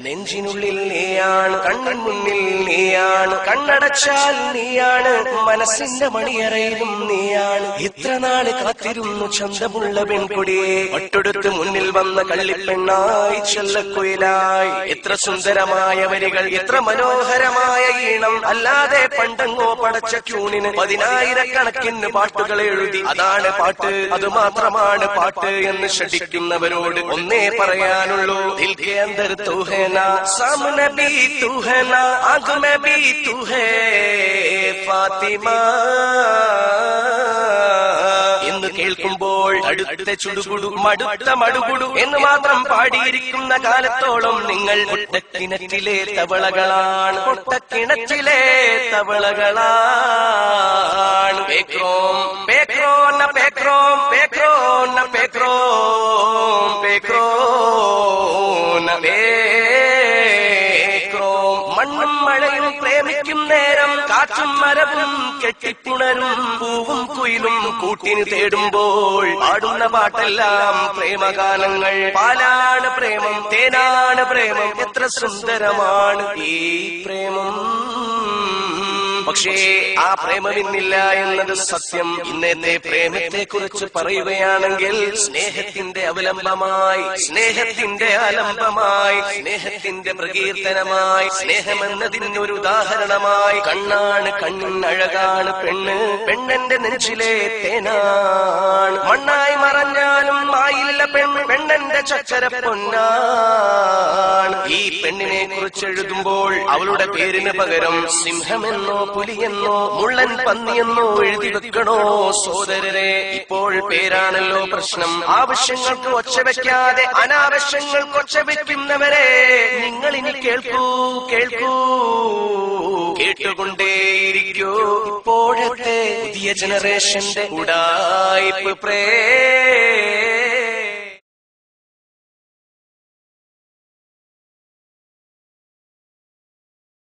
നെഞ്ചിനുള്ളിൽ നീയാണ്, കണ്ണിൻ മുന്നിൽ നീയാണ്, കണ്ണടച്ചാൽ നീയാണ്, മനസ്സിന്റെ മണിയറയിലും നീയാണ്. ഇത്ര നാള് കാത്തിരുന്നു ചന്തമുള്ള പെൺകൊടിയെ, ഒട്ടൊടുത്ത് മുന്നിൽ വന്ന കള്ളിപ്പെണ്ണായി ചെല്ലക്കുയിലായി. എത്ര സുന്ദരമായ വരികൾ, എത്ര മനോഹരമായ ഈണം. അല്ലാതെ പണ്ടെങ്ങോ പടച്ച ട്യൂണിന് 10,000 പാട്ടുകൾ എഴുതി. അതാണ് പാട്ട്, അതുമാത്രമാണ് പാട്ട് എന്ന് ഷടിക്കുന്നവരോട് ഒന്നേ പറയാനുള്ളൂ. ദിൽ കെ അന്തർ തൂ ഹേ ना, सामने भी तू है ना, आंख में भी तू है फातिमा എന്ന് കേൾക്കുമ്പോൾ അടുത്ത ചുടുകുടു മടുത്ത മടുകുടു എന്ന് മാത്രം പാടിയിരിക്കുന്ന കാലത്തോളം നിങ്ങൾ പൊട്ടക്കിണറ്റിലെ തവളകളാണ്, പൊട്ടക്കിണറ്റിലെ തവളകളാണ്. പേക്രോം പേക്രോന പേക്രോം പേക്രോന പേക്രോം പേക്രോന മണ്ണും മഴയും പ്രേമിക്കും നേരം, കാറ്റും മരവും കെട്ടിപ്പുണരും, പൂവും കുയിലും കൂട്ടിന് തേടുമ്പോൾ പാടുന്ന പാട്ടെല്ലാം പ്രേമഗാനങ്ങൾ. പാലാണ് പ്രേമം, തേനാണ് പ്രേമം, എത്ര സുന്ദരമാണ് ഈ പ്രേമം. പക്ഷേ ആ പ്രേമമിന്നില്ല എന്നത് സത്യം. ഇന്നത്തെ പ്രേമത്തെ കുറിച്ച് പറയുകയാണെങ്കിൽ സ്നേഹത്തിന്റെ അവലംബമായി, സ്നേഹത്തിന്റെ ആലംബമായി, സ്നേഹത്തിന്റെ പ്രകീർത്തനമായി, സ്നേഹമെന്നതിനൊരു ഉദാഹരണമായി കണ്ണാണ്, കണ്ണിനഴകാണ് പെണ്ണ്, പെണ്ണെന്റെ നെഞ്ചിലെ തേനാണ്. മണ്ണായി മറഞ്ഞാലും ആയില്ല പെണ്ണ്, പെണ്ണെന്റെ ചക്കര പൊന്നാണ്. ഈ പെണ്ണിനെ കുറിച്ച് എഴുതുമ്പോൾ അവളുടെ പേരിന് പകരം സിംഹമെന്നോ പുലിയെന്നോ മുള്ളൻ പന്നിയെന്നോ എഴുതി വെക്കണോ സോദരരെ? ഇപ്പോൾ പേരാണല്ലോ പ്രശ്നം. ആവശ്യങ്ങൾക്ക് ഒച്ചവെക്കാതെ അനാവശ്യങ്ങൾക്ക് ഒച്ചവെക്കുന്നവരെ നിങ്ങൾ ഇനി കേൾക്കൂ, കേൾക്കൂ, കേട്ടുകൊണ്ടേയിരിക്കൂ. ഇപ്പോഴത്തെ പുതിയ ജനറേഷന്റെ ഉഡായിപ്പ്